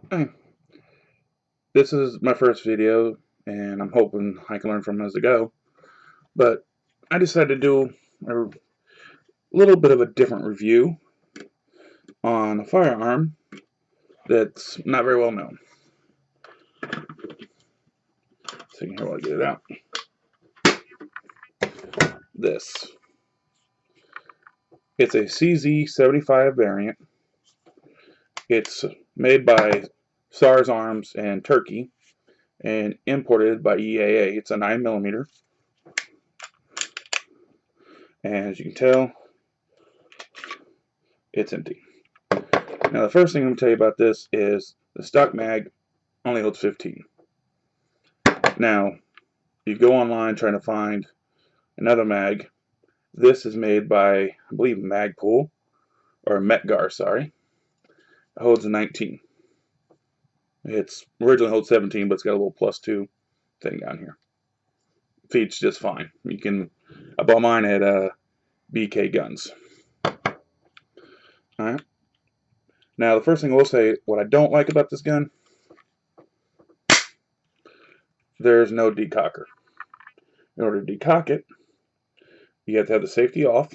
Hi, this is my first video, and I'm hoping I can learn from it as I go. But I decided to do a little bit of a different review on a firearm that's not very well known. So here, while I get it out. This. It's a CZ75 variant. It's made by SARS Arms in Turkey and imported by EAA. It's a 9mm, and as you can tell, it's empty. Now, the first thing I'm going to tell you about this is the stock mag only holds 15. Now, you go online trying to find another mag. This is made by, I believe, Magpul, or Metgar, sorry. It holds a 19. It's originally holds 17, but it's got a little +2 thing down here. Feeds just fine. You can, I bought mine at BK Guns. Alright. Now, the first thing I will say, what I don't like about this gun, there's no decocker. In order to decock it, you have to have the safety off,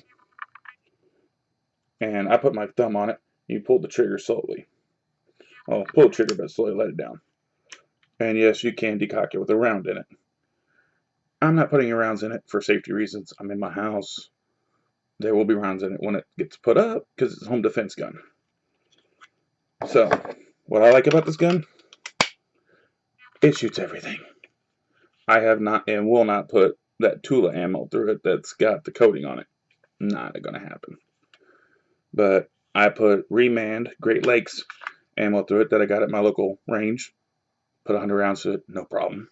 and I put my thumb on it. You pull the trigger slowly. Well, pull the trigger, but slowly let it down. And yes, you can decock it with a round in it. I'm not putting rounds in it for safety reasons. I'm in my house. There will be rounds in it when it gets put up because it's a home defense gun. So, what I like about this gun, it shoots everything. I have not and will not put that Tula ammo through it that's got the coating on it. Not going to happen. But I put Remand Great Lakes ammo through it that I got at my local range. Put 100 rounds to it, no problem.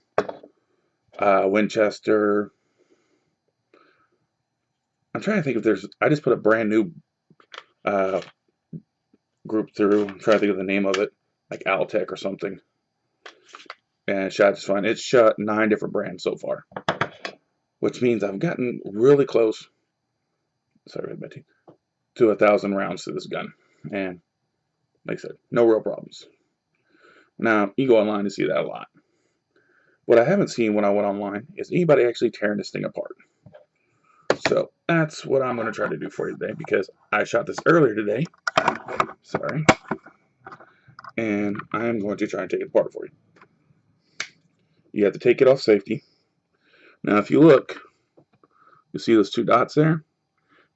Winchester. I'm trying to think if there's. I just put a brand new group through. I'm trying to think of the name of it, like Altec or something. And it shot just fine. It's shot 9 different brands so far, which means I've gotten really close. Sorry, Betty. To 1,000 rounds to this gun, and like I said, no real problems. Now you go online to see that a lot. What I haven't seen when I went online is anybody actually tearing this thing apart. So that's what I'm going to try to do for you today, because I shot this earlier today. Sorry. And I'm going to try and take it apart for you. You have to take it off safety. Now if you look, you see those 2 dots there?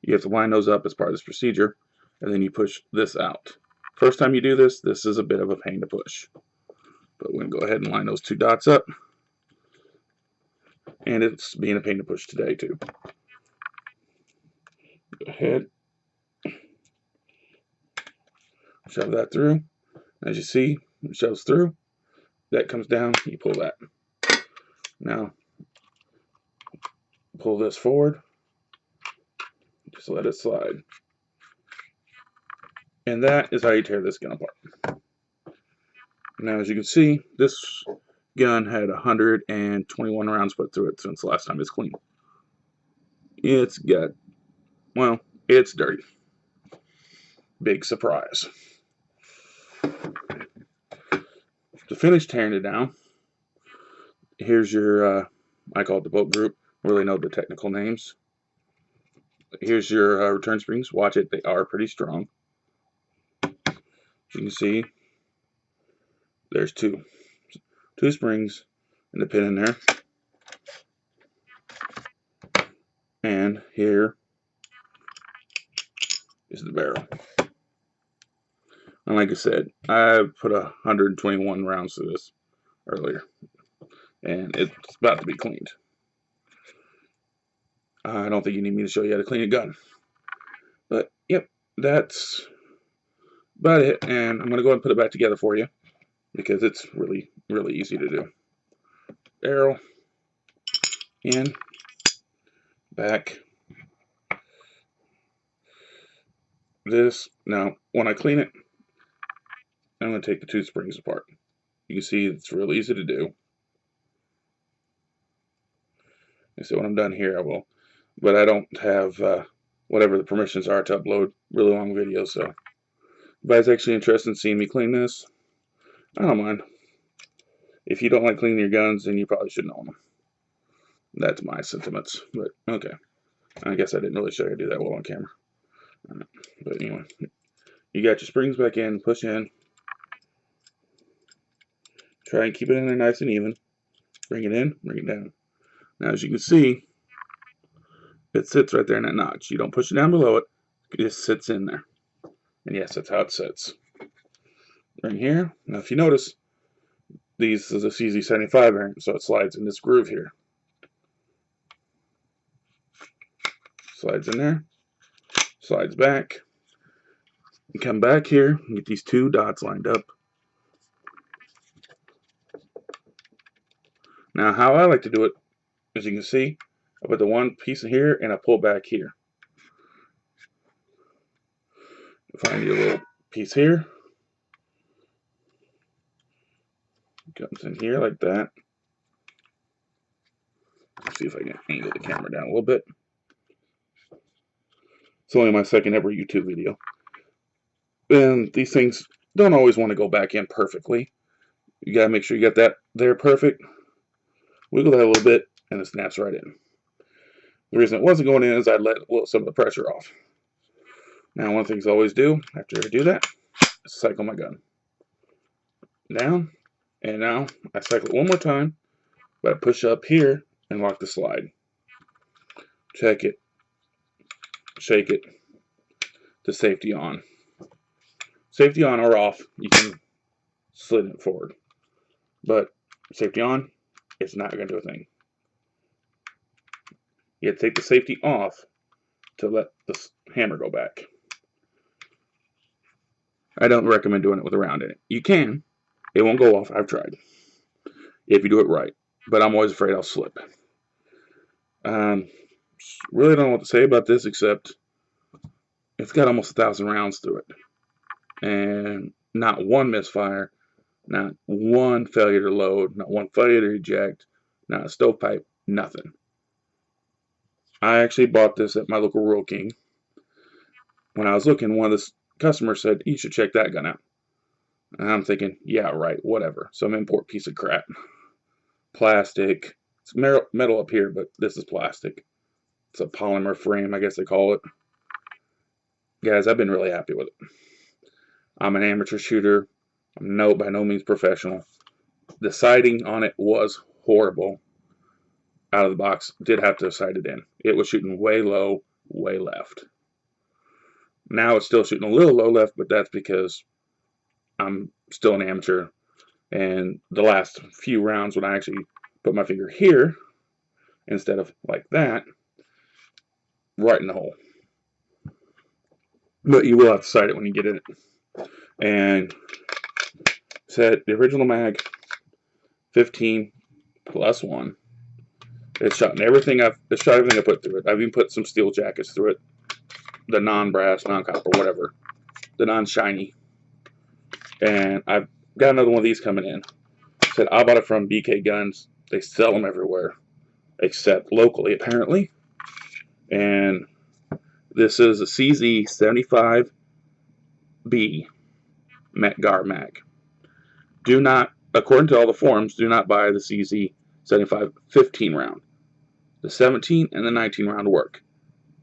You have to line those up as part of this procedure, and then you push this out. First time you do this, this is a bit of a pain to push. But we're going to go ahead and line those 2 dots up. And it's being a pain to push today too. Go ahead. Shove that through. As you see, it shoves through. That comes down, you pull that. Now, pull this forward. Just let it slide. And that is how you tear this gun apart. Now, as you can see, this gun had 121 rounds put through it since the last time it's cleaned. It's got, well, it's dirty. Big surprise. To finish tearing it down, here's your, I call it the boat group. I really know the technical names. Here's your return springs. Watch it, they are pretty strong. As you can see, there's two springs and the pin in there. And here is the barrel. And like I said, I put 121 rounds to this earlier, and it's about to be cleaned. I don't think you need me to show you how to clean a gun. But, yep, that's about it. And I'm going to go ahead and put it back together for you, because it's really, really easy to do. Barrel, in, back. This, now, when I clean it, I'm going to take the 2 springs apart. You can see it's real easy to do. And so when I'm done here, I will. But I don't have whatever the permissions are to upload really long videos. So if you guys are actually interested in seeing me clean this, I don't mind. If you don't like cleaning your guns, then you probably shouldn't own them. That's my sentiments. But okay, I guess I didn't really show you how to do that well on camera. But anyway, you got your springs back in, push in. Try and keep it in there nice and even. Bring it in, bring it down. Now, as you can see, it sits right there in that notch. You don't push it down below it. It just sits in there. And yes, that's how it sits. Right here. Now, if you notice, this is a CZ75 variant, so it slides in this groove here. Slides in there. Slides back. You come back here and get these two dots lined up. Now, how I like to do it, as you can see, I put the one piece in here and I pull back here. Find your little piece here. Comes in here like that. Let's see if I can angle the camera down a little bit. It's only my second ever YouTube video. And these things don't always want to go back in perfectly. You gotta make sure you got that there perfect. Wiggle that a little bit and it snaps right in. The reason it wasn't going in is I'd let some of the pressure off. Now, one of the things I always do after I do that is cycle my gun. Down, and now I cycle it one more time, but I push up here and lock the slide. Check it, shake it to safety on. Safety on or off, you can slid it forward. But safety on, it's not going to do a thing. You have to take the safety off to let the hammer go back. I don't recommend doing it with a round in it. You can. It won't go off. I've tried. If you do it right. But I'm always afraid I'll slip. Really don't know what to say about this except it's got almost 1,000 rounds through it. And not one misfire, not one failure to load, not one failure to eject, not a stovepipe, nothing. I actually bought this at my local Rural King. When I was looking, one of the customers said, you should check that gun out. And I'm thinking, yeah, right, whatever. Some import piece of crap. Plastic. It's metal up here, but this is plastic. It's a polymer frame, I guess they call it. Guys, I've been really happy with it. I'm an amateur shooter. I'm by no means professional. The sighting on it was horrible. Out of the box, did have to sight it in. It was shooting way low, way left. Now it's still shooting a little low left, but that's because I'm still an amateur. And the last few rounds when I actually put my finger here, instead of like that, right in the hole. But you will have to sight it when you get in it. And set the original mag, 15 plus 1. It's shot everything I put through it. I've even put some steel jackets through it. The non-brass, non-copper, whatever. The non-shiny. And I've got another one of these coming in. Said I bought it from BK Guns. They sell them everywhere, except locally apparently. And this is a CZ75B GAR mag. Do not, according to all the forums, do not buy the CZ75 15 round. The 17 and the 19 round work.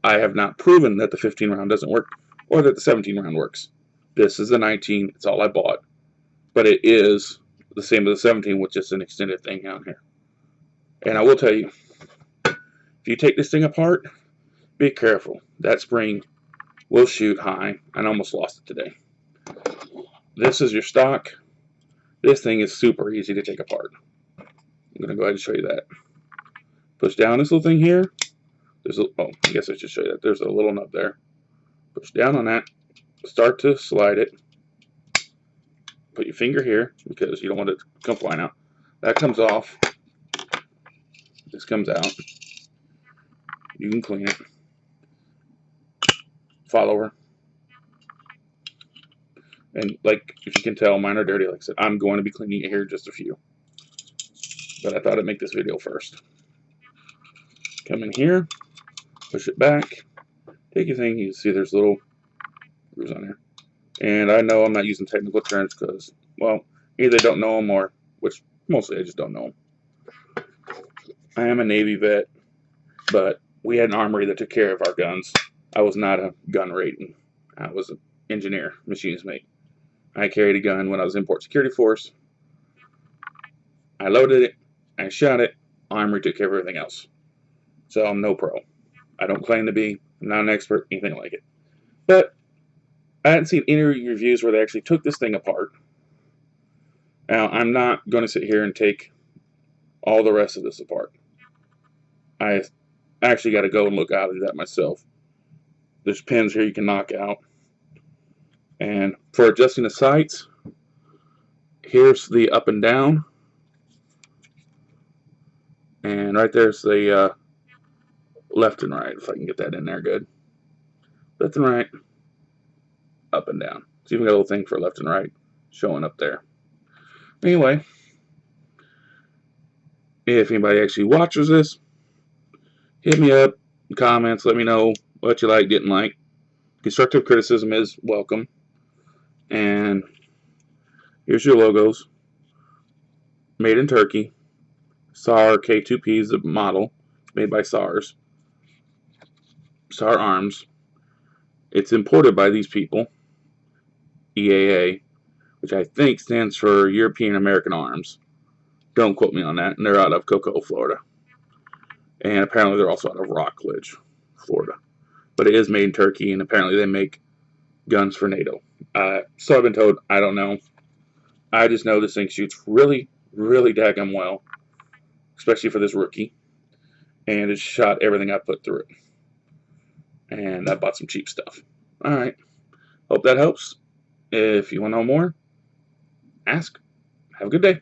I have not proven that the 15 round doesn't work or that the 17 round works. This is the 19. It's all I bought. But it is the same as the 17 with just an extended thing down here. And I will tell you, if you take this thing apart, be careful. That spring will shoot high. I almost lost it today. This is your stock. This thing is super easy to take apart. I'm going to go ahead and show you that. Push down this little thing here. I guess I should show you that. There's a little nub there. Push down on that. Start to slide it. Put your finger here because you don't want it to come flying out. That comes off. This comes out. You can clean it. File over. And like, if you can tell, mine are dirty. Like I said, I'm going to be cleaning it here just a few. But I thought I'd make this video first. Come in here. Push it back. Take your thing. You can see there's little grooves on here. And I know I'm not using technical terms because, well, Either don't know them or, which mostly I just don't know them. I am a Navy vet, but we had an armory that took care of our guns. I was not a gun rating. I was an engineer, machinist mate. I carried a gun when I was in Port Security Force. I loaded it, I shot it, armory took care of everything else. So I'm no pro. I don't claim to be, I'm not an expert, anything like it. But I hadn't seen any reviews where they actually took this thing apart. Now, I'm not going to sit here and take all the rest of this apart. I actually got to go and look out at that myself. There's pins here you can knock out. And for adjusting the sights, here's the up and down. And right there's the left and right, if I can get that in there good. Left and right, up and down. It's even got a little thing for left and right showing up there. Anyway, if anybody actually watches this, hit me up in comments, let me know what you like, didn't like. Constructive criticism is welcome. And here's your logos. Made in Turkey. SAR K2P is the model. It's made by SARS. SAR Arms. It's imported by these people. EAA, which I think stands for European American Arms. Don't quote me on that. And they're out of Cocoa, Florida. And apparently they're also out of Rockledge, Florida. But it is made in Turkey, and apparently they make guns for NATO. So I've been told. I don't know. I just know this thing shoots really, really daggum well, especially for this rookie. And it shot everything I put through it. And I bought some cheap stuff. Alright. Hope that helps. If you want to know more, ask. Have a good day.